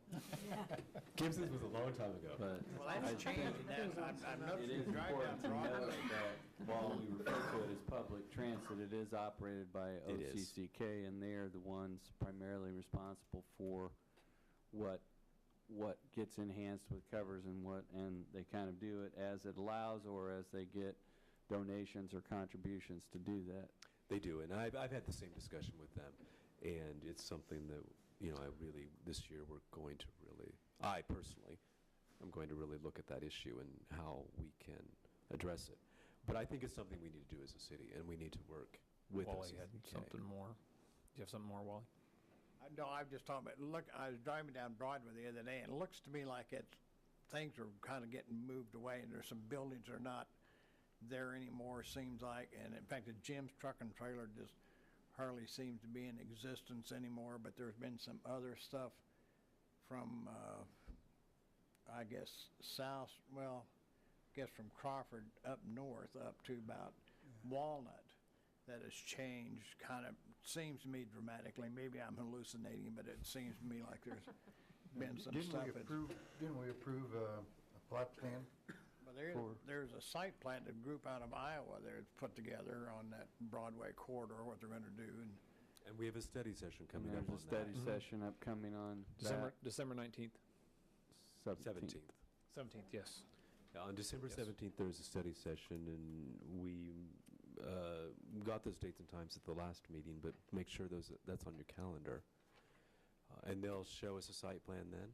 Gibson's was a long time ago. But Well, that's changing. I've it noticed is you drive down important to note Broadway. that while we refer to it as public transit, it is operated by It is. OCCK, and they are the ones primarily responsible for what gets enhanced with covers and they kind of do it as it allows or as they get donations or contributions to do that. They do, and I've had the same discussion with them, and it's something that, this year I personally, am going to really look at that issue and how we can address it. But I think it's something we need to do as a city, and we need to work with us. Wally had something more. Do you have something more, Wally? No, I'm just talking about, look, I was driving down Broadway the other day, and it looks to me like things are kind of getting moved away, and there's some buildings that are not there anymore, seems like, and in fact, the Jim's Truck and Trailer just hardly seems to be in existence anymore, but there's been some other stuff from, I guess, from Crawford up north, up to about Walnut, that has changed, kind of, seems to me dramatically. Maybe I'm hallucinating, but it seems to me like there's been some stuff. Didn't we approve a plot plan? Well, there's a site plan, a group out of Iowa there's put together on that Broadway corridor, what they're going to do. And we have a study session And coming up there's on a study that. session upcoming on December 19th. 17th. 17th, yes. Yeah, on December Yes. 17th, there's a study session, and we got those dates and times at the last meeting, but make sure that's on your calendar. And they'll show us a site plan then?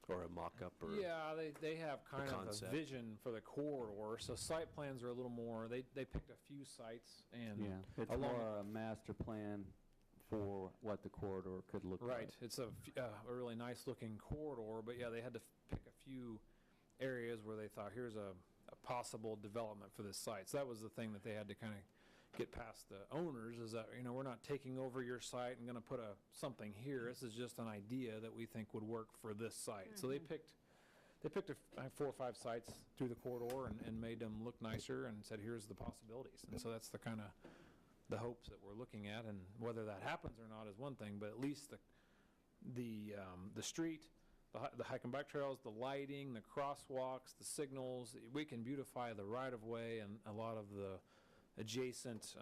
Or a mock-up? Or Yeah, they have kind of concept. a vision for the corridor. So site plans are a little more, they picked a few sites and Yeah, it's along- more a master plan for what the corridor could look like. Right. It's a really nice-looking corridor, but yeah, they had to pick a few areas where they thought, here's a possible development for this site. So that was the thing that they had to kind of get past the owners, is that, we're not taking over your site and going to put something here. This is just an idea that we think would work for this site. So they picked 4 or 5 sites through the corridor and made them look nicer and said, here's the possibilities. And so that's the kind of the hopes that we're looking at, and whether that happens or not is one thing, but at least the street, the hike and bike trails, the lighting, the crosswalks, the signals, we can beautify the right-of-way and a lot of the adjacent,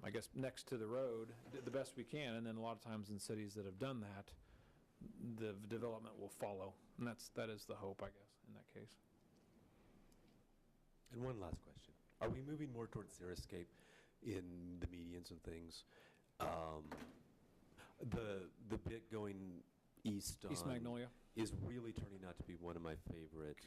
I guess, next to the road the best we can. And then a lot of times in cities that have done that, the development will follow. And that is the hope, I guess, in that case. And one last question. Are we moving more towards xeriscape in the medians and things? The bit going east East on Magnolia. is really turning out to be one of my favorite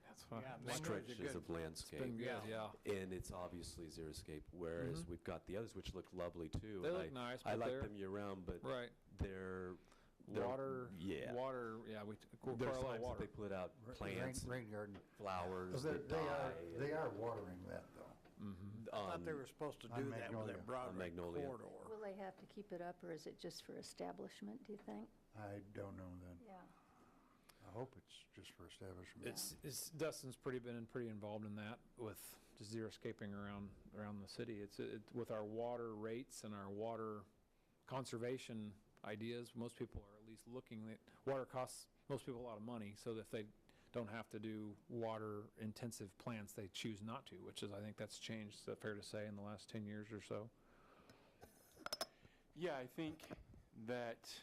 That's fine. Yeah, Magnolia's a stretches good- of landscape. Been good, Yeah. yeah. And it's obviously xeriscape, whereas Mhm. we've got the others, which look lovely too. They And look nice, I but like they're them year-round, but right. they're Water, yeah. water. Yeah, we require There's a lot of times that water. they put out plants, Rain garden. flowers Well, that die. they are watering that, though. I thought they were supposed to on do that with Magnolia. that Broadway Magnolia. corridor. Will they have to keep it up, or is it just for establishment, do you think? I don't know then. Yeah. I hope it's just for establishment. It's Dustin's been pretty involved in that with just xeriscaping around the city. It's with our water rates and our water conservation ideas. Most people are at least looking at water costs most people a lot of money, so that if they don't have to do water intensive plants, they choose not to, which is, I think that's changed. Is that fair to say, in the last 10 years or so? Yeah, I think that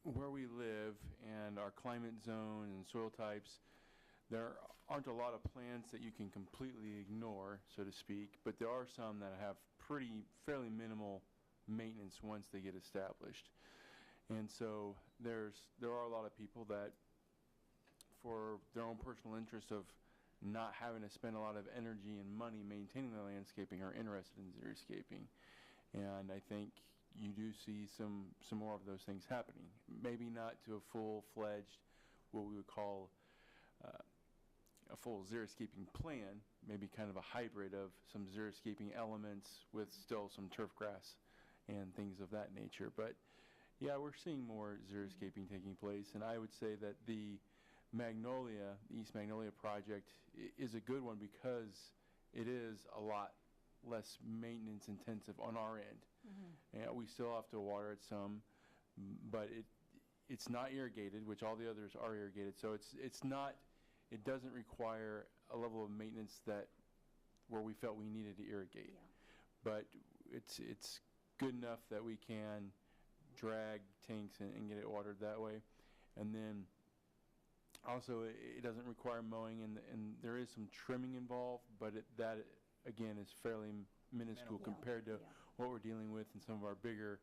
where we live and our climate zone and soil types, there aren't a lot of plants that you can completely ignore, so to speak, but there are some that have fairly minimal maintenance once they get established. And so there are a lot of people that, for their own personal interest of not having to spend a lot of energy and money maintaining the landscaping, are interested in xeriscaping. And I think you do see some more of those things happening. Maybe not to a full-fledged, what we would call a full xeriscaping plan, maybe kind of a hybrid of some xeriscaping elements with still some turf grass and things of that nature. But yeah, we're seeing more xeriscaping taking place, and I would say that the East Magnolia project is a good one because it is a lot less maintenance intensive on our end. And we still have to water it some, but it's not irrigated, which all the others are irrigated. So it doesn't require a level of maintenance where we felt we needed to irrigate. Yeah. But it's good enough that we can drag tanks and get it watered that way. And then also it doesn't require mowing, and there is some trimming involved, but that again is fairly minuscule compared to what we're dealing with in some of our bigger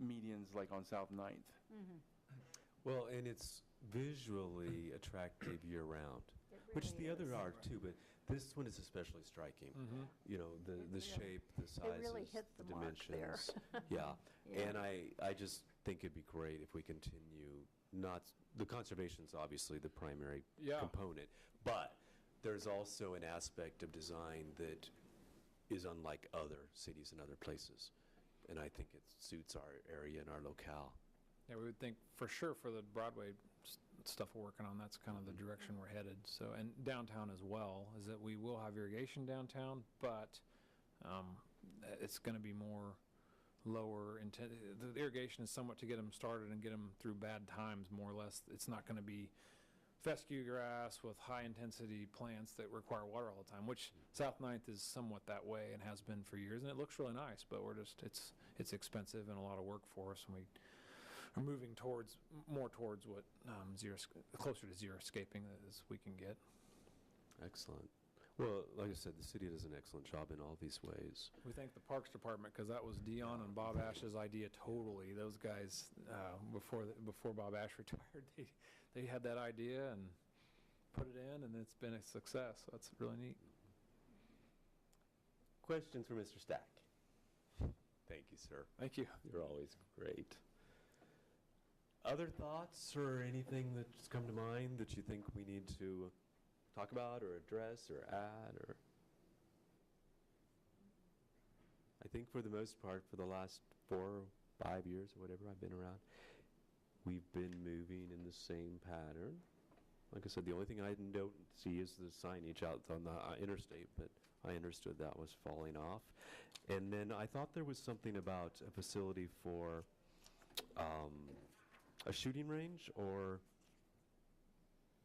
medians like on South 9th. Well, and it's visually attractive year-round, which the other are too, but this one is especially striking. You know, the really- shape, the sizes, really hit the mark there. dimensions. Yeah. Yeah. And I just think it'd be great if we continue, the conservation's obviously the primary Yeah. component, but there's also an aspect of design that is unlike other cities and other places. And I think it suits our area and our locale. Yeah, we would think for sure for the Broadway stuff we're working on, that's kind of the direction we're headed. So, and downtown as well, is that we will have irrigation downtown, but it's going to be more lower intent. The irrigation is somewhat to get them started and get them through bad times, more or less. It's not going to be fescue grass with high-intensity plants that require water all the time, which South 9th is somewhat that way and has been for years, and it looks really nice, but it's expensive and a lot of work for us, and we are moving more towards what closer to xeriscaping as we can get. Excellent. Well, like I said, the city does an excellent job in all these ways. We thank the Parks Department because that was Dion and Bob Ash's idea totally. Those guys, before Bob Ash retired, they had that idea and put it in, and it's been a success. So that's really neat. Questions for Mr. Stack? Thank you, sir. Thank you. You're always great. Other thoughts or anything that's come to mind that you think we need to talk about or address or add or? I think for the most part, for the last 4 or 5 years or whatever I've been around, we've been moving in the same pattern. Like I said, the only thing I don't see is the signage out on the interstate, but I understood that was falling off. And then I thought there was something about a facility for a shooting range, or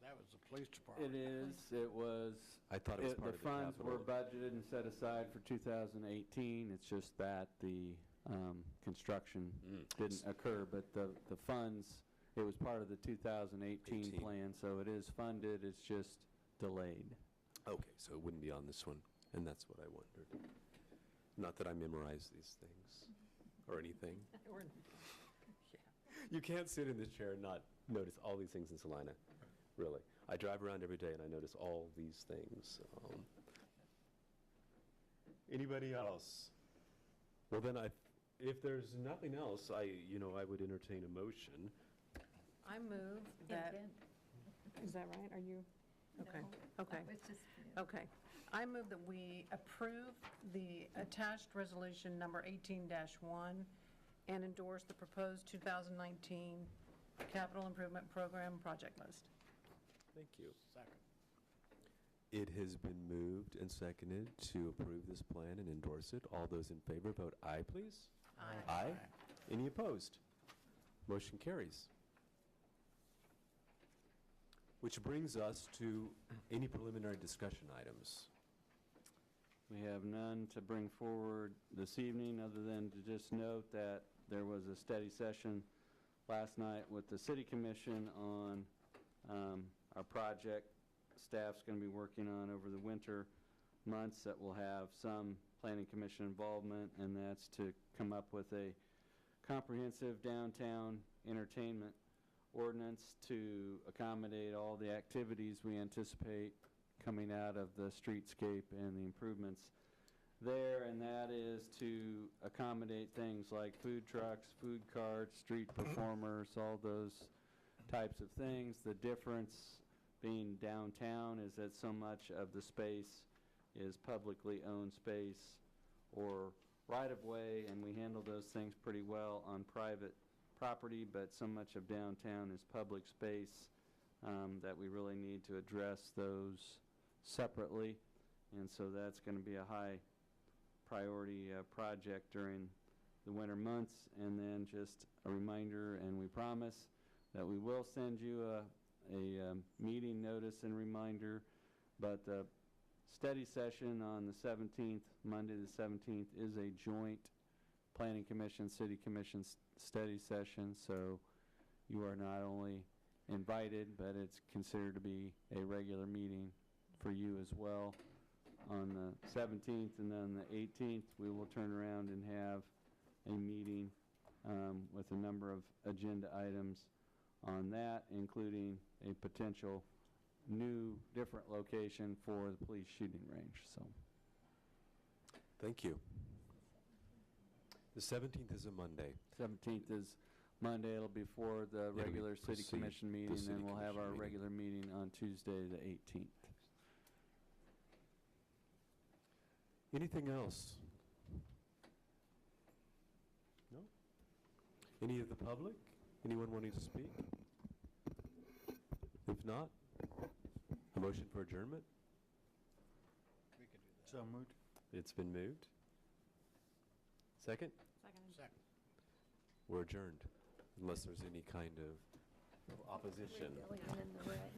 That was the police department. It is, it was. I thought it was part of the The funds were capital. budgeted and set aside for 2018. It's just that the construction didn't occur, but the funds, it was part of the 2018 18. plan, so it is funded, it's just delayed. Okay, so it wouldn't be on this one, and that's what I wondered. Not that I memorize these things or anything. You can't sit in this chair and not notice all these things in Salina, really. I drive around every day and I notice all these things. Anybody else? Well, then, if there's nothing else, I would entertain a motion. I move that, is that right? Are you? Okay, okay, okay. I move that we approve the attached resolution number 18-1 and endorse the proposed 2019 capital improvement program project list. Thank you. Second. It has been moved and seconded to approve this plan and endorse it. All those in favor, vote aye, please. Aye. Aye. Any opposed? Motion carries. Which brings us to any preliminary discussion items. We have none to bring forward this evening, other than to just note that there was a study session last night with the City Commission on our project staff's going to be working on over the winter months that will have some Planning Commission involvement, and that's to come up with a comprehensive downtown entertainment ordinance to accommodate all the activities we anticipate coming out of the streetscape and the improvements there, and that is to accommodate things like food trucks, food carts, street performers, all those types of things. The difference being downtown is that so much of the space is publicly owned space or right-of-way, and we handle those things pretty well on private property, but so much of downtown is public space that we really need to address those separately, and so that's going to be a high priority project during the winter months. And then just a reminder, and we promise that we will send you a meeting notice and reminder, but the study session on the 17th, Monday the 17th, is a joint Planning Commission, City Commission study session, so you are not only invited, but it's considered to be a regular meeting for you as well. On the 17th and then the 18th, we will turn around and have a meeting with a number of agenda items on that, including a potential new, different location for the police shooting range. So, Thank you. The 17th is a Monday. 17th is Monday. It'll be for the It'll be regular City proceed Commission the meeting, City and we'll have Commission our meeting. regular meeting on Tuesday, the 18th. Anything else? No? Any of the public? Anyone wanting to speak? If not, a motion for adjournment? We could do that. So moved. It's been moved. Second? Second. We're adjourned, unless there's any kind of opposition. Really, I'm in the red.